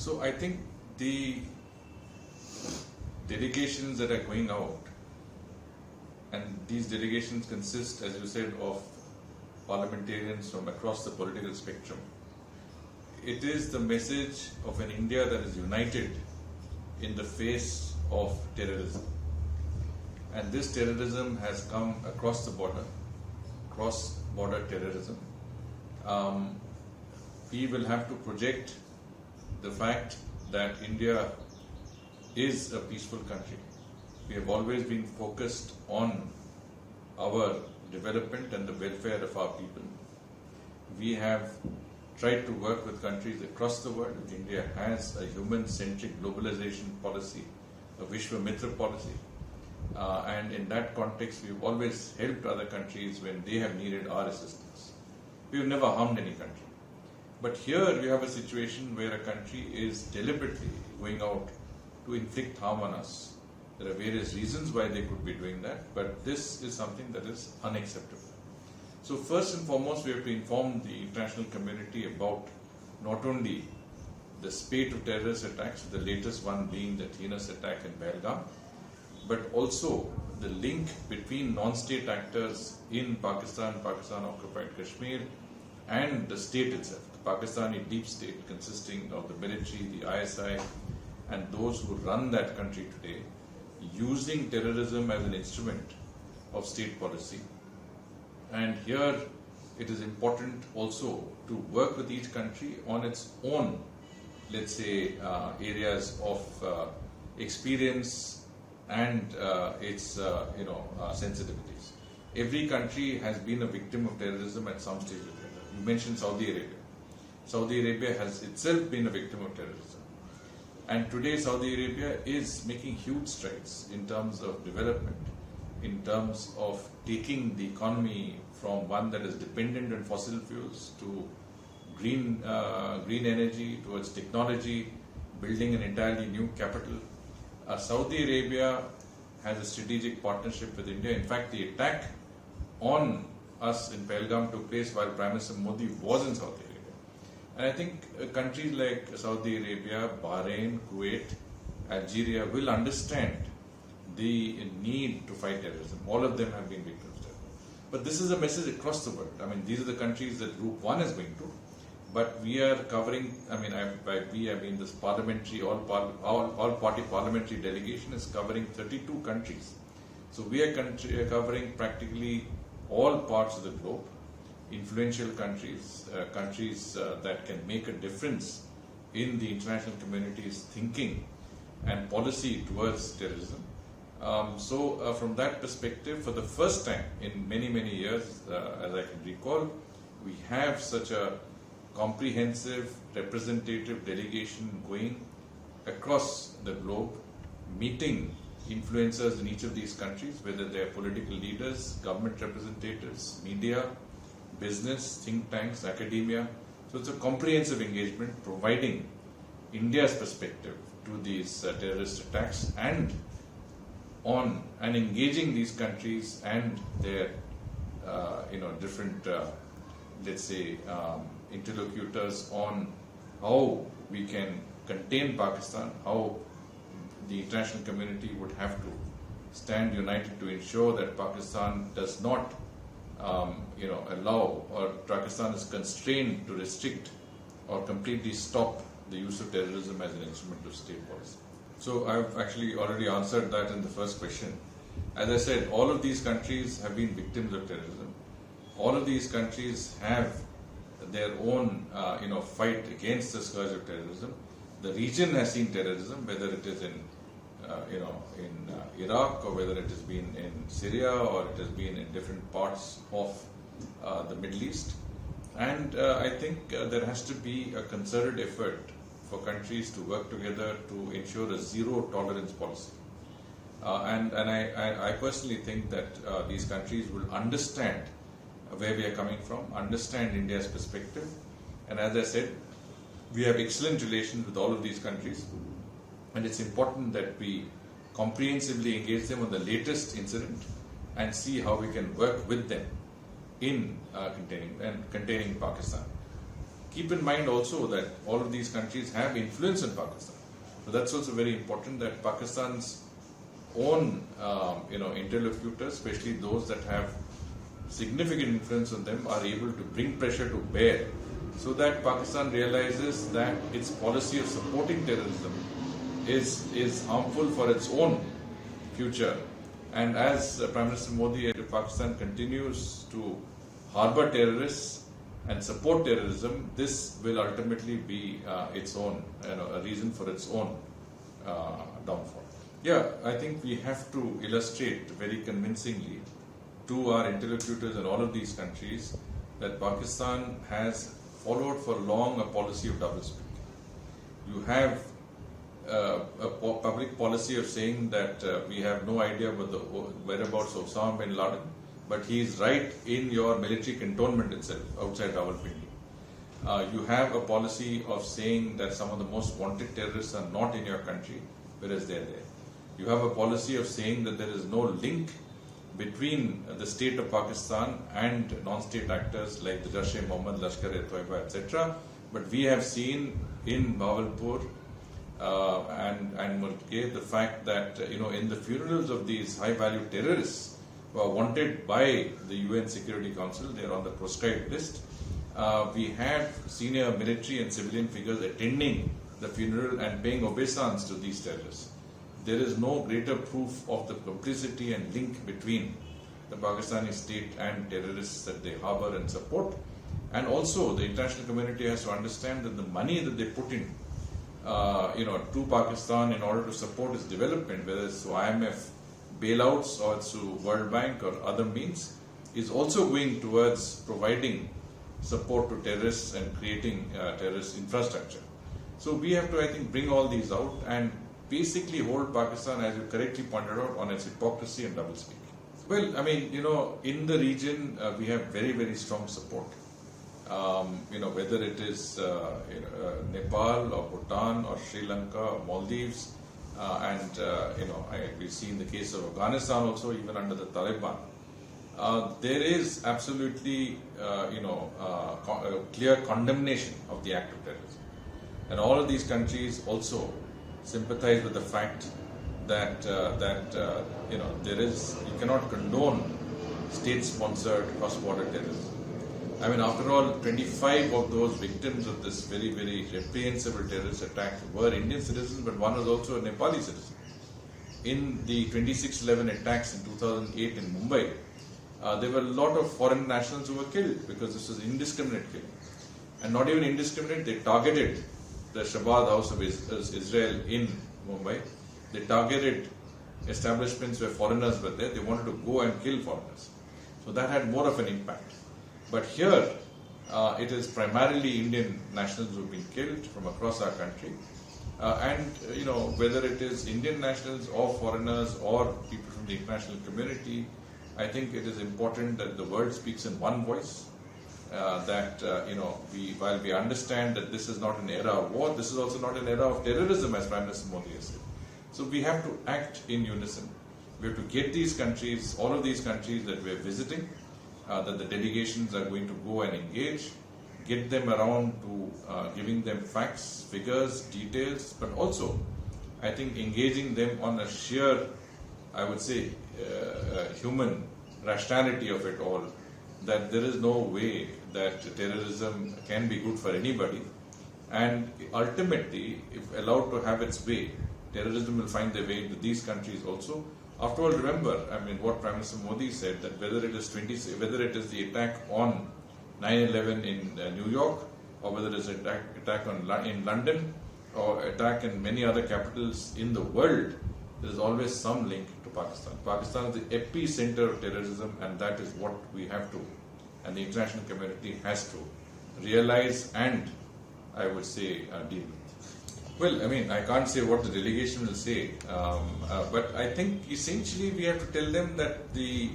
So I think the delegations that are going out, and these delegations consist, as you said, of parliamentarians from across the political spectrum. It is the message of an India that is united in the face of terrorism. And this terrorism has come across the border, cross-border terrorism. We will have to project the fact that India is a peaceful country. We have always been focused on our development and the welfare of our people. We have tried to work with countries across the world. India has a human-centric globalization policy, a Vishwa Mitra policy. And in that context, we've always helped other countries when they have needed our assistance. We've never harmed any country. But here we have a situation where a country is deliberately going out to inflict harm on us. There are various reasons why they could be doing that, but this is something that is unacceptable. So first and foremost, we have to inform the international community about not only the spate of terrorist attacks, the latest one being the heinous attack in Pahalgam, but also the link between non-state actors in Pakistan, Pakistan-occupied Kashmir, and the state itself, the Pakistani deep state consisting of the military, the ISI, and those who run that country today, using terrorism as an instrument of state policy. And here it is important also to work with each country on its own, let's say, areas of experience and its sensitivities. Every country has been a victim of terrorism at some stage or other. You mentioned Saudi Arabia. Saudi Arabia has itself been a victim of terrorism. And today Saudi Arabia is making huge strides in terms of development, in terms of taking the economy from one that is dependent on fossil fuels to green energy, towards technology, building an entirely new capital. Saudi Arabia has a strategic partnership with India. In fact, the attack on us in Pahalgam took place while Prime Minister Modi was in Saudi Arabia. And I think countries like Saudi Arabia, Bahrain, Kuwait, Algeria will understand the need to fight terrorism. All of them have been victims of terrorism. But this is a message across the world. I mean, these are the countries that Group 1 is going to. But we are covering, I mean this parliamentary, all-party parliamentary delegation is covering 32 countries. So we are covering practically all parts of the globe. Influential countries, that can make a difference in the international community's thinking and policy towards terrorism. From that perspective, for the first time in many, many years, as I can recall, we have such a comprehensive representative delegation going across the globe, meeting influencers in each of these countries, whether they are political leaders, government representatives, media, business, think tanks, academia. So it's a comprehensive engagement providing India's perspective to these terrorist attacks and engaging these countries and their different let's say interlocutors on how we can contain Pakistan, how the international community would have to stand united to ensure that Pakistan does not allow, or Pakistan is constrained to restrict or completely stop the use of terrorism as an instrument of state policy. So I've actually already answered that in the first question. As I said, all of these countries have been victims of terrorism. All of these countries have their own fight against the scourge of terrorism. The region has seen terrorism, whether it is in Iraq, or whether it has been in Syria, or it has been in different parts of the Middle East. And I think there has to be a concerted effort for countries to work together to ensure a zero tolerance policy. And I personally think that these countries will understand where we are coming from, understand India's perspective. And as I said, we have excellent relations with all of these countries. And it's important that we comprehensively engage them on the latest incident and see how we can work with them in containing Pakistan. keep in mind also that all of these countries have influence in Pakistan. So that's also very important, that Pakistan's own interlocutors, especially those that have significant influence on them, are able to bring pressure to bear, so that Pakistan realizes that its policy of supporting terrorism is harmful for its own future. And as Prime Minister Modi, if Pakistan continues to harbor terrorists and support terrorism, this will ultimately be its own, a reason for its own downfall. Yeah, I think we have to illustrate very convincingly to our interlocutors in all of these countries that Pakistan has followed for long a policy of doublespeak. You have a public policy of saying that we have no idea about the whereabouts of Osama bin Laden, but he is right in your military cantonment itself outside Rawalpindi. You have a policy of saying that some of the most wanted terrorists are not in your country, whereas they are there. You have a policy of saying that there is no link between the state of Pakistan and non-state actors like the Jaish-e-Mohammed, Lashkar-e-Toiba, etc. But we have seen in Bahawalpur and Mulke the fact that in the funerals of these high-value terrorists who are wanted by the UN Security Council, they are on the proscribed list. We had senior military and civilian figures attending the funeral and paying obeisance to these terrorists. There is no greater proof of the complicity and link between the Pakistani state and terrorists that they harbor and support. And also, the international community has to understand that the money that they put in, to Pakistan in order to support its development, whether it's through IMF bailouts or through World Bank or other means, is also going towards providing support to terrorists and creating terrorist infrastructure. So we have to, I think, bring all these out and basically hold Pakistan, as you correctly pointed out, on its hypocrisy and doublespeak. Well, I mean, in the region, we have very, very strong support. Whether it is Nepal or Bhutan or Sri Lanka or Maldives, we've seen the case of Afghanistan also, even under the Taliban. There is absolutely, clear condemnation of the act of terrorism. And all of these countries also sympathize with the fact that you cannot condone state-sponsored cross-border terrorism. I mean, after all, 25 of those victims of this very, very reprehensible terrorist attack were Indian citizens, but one was also a Nepali citizen. In the 26/11 attacks in 2008 in Mumbai, there were a lot of foreign nationals who were killed because this was indiscriminate killing. And not even indiscriminate, they targeted the Shabbat House of Israel in Mumbai. They targeted establishments where foreigners were there. They wanted to go and kill foreigners. So that had more of an impact. But here, it is primarily Indian nationals who have been killed from across our country. Whether it is Indian nationals or foreigners or people from the international community, I think it is important that the world speaks in one voice. While we understand that this is not an era of war, this is also not an era of terrorism, as Prime Minister Modi has said. So we have to act in unison. We have to get these countries, all of these countries that we are visiting, that the delegations are going to go and engage, get them around to giving them facts, figures, details, but also, I think, engaging them on a sheer, I would say, human rationality of it all, that there is no way that terrorism can be good for anybody, and ultimately, if allowed to have its way, terrorism will find their way into these countries also. After all, remember, what Prime Minister Modi said, that whether it is the attack on 9/11 in New York, or whether it is an attack in London, or attack in many other capitals in the world, there is always some link to Pakistan. Pakistan is the epicenter of terrorism, and that is what we have to, and the international community has to realize and, I would say, deal with. Well, I can't say what the delegation will say, but I think essentially we have to tell them that the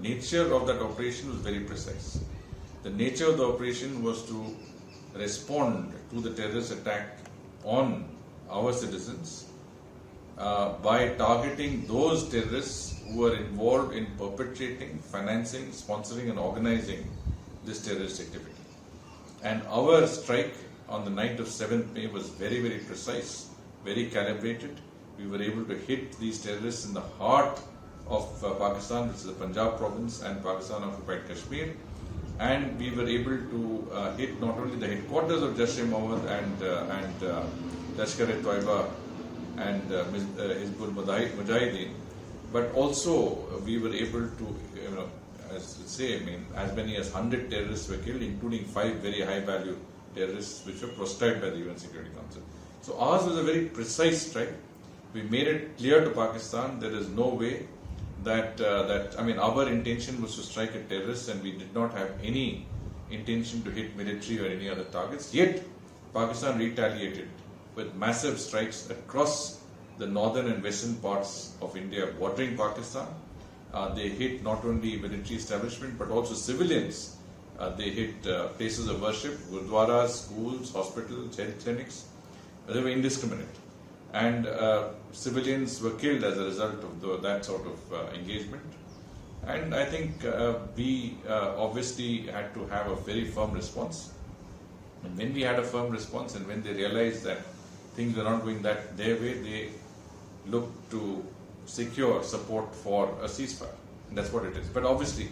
nature of that operation was very precise. The nature of the operation was to respond to the terrorist attack on our citizens by targeting those terrorists who were involved in perpetrating, financing, sponsoring and organizing this terrorist activity. And our strike on the night of 7th May was very, very precise, very calibrated. We were able to hit these terrorists in the heart of Pakistan, which is the Punjab province and Pakistan-occupied Kashmir. And we were able to hit not only the headquarters of Jaish-e-Mohammed and Lashkar-e-Toiba and Hizbul Mujahideen, but also we were able to, as many as 100 terrorists were killed, including 5 very high-value terrorists which were proscribed by the UN Security Council. So ours was a very precise strike. We made it clear to Pakistan there is no way that our intention was to strike at terrorists, and we did not have any intention to hit military or any other targets. Yet Pakistan retaliated with massive strikes across the northern and western parts of India bordering Pakistan. They hit not only military establishment but also civilians. They hit places of worship, gurdwaras, schools, hospitals, health clinics. They were indiscriminate. And civilians were killed as a result of that sort of engagement. And I think we obviously had to have a very firm response. And when we had a firm response, and when they realized that things were not going their way, they looked to secure support for a ceasefire. And that's what it is. But obviously,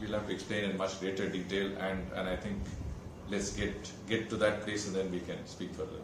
we'll have to explain in much greater detail, and I think let's get to that place and then we can speak further.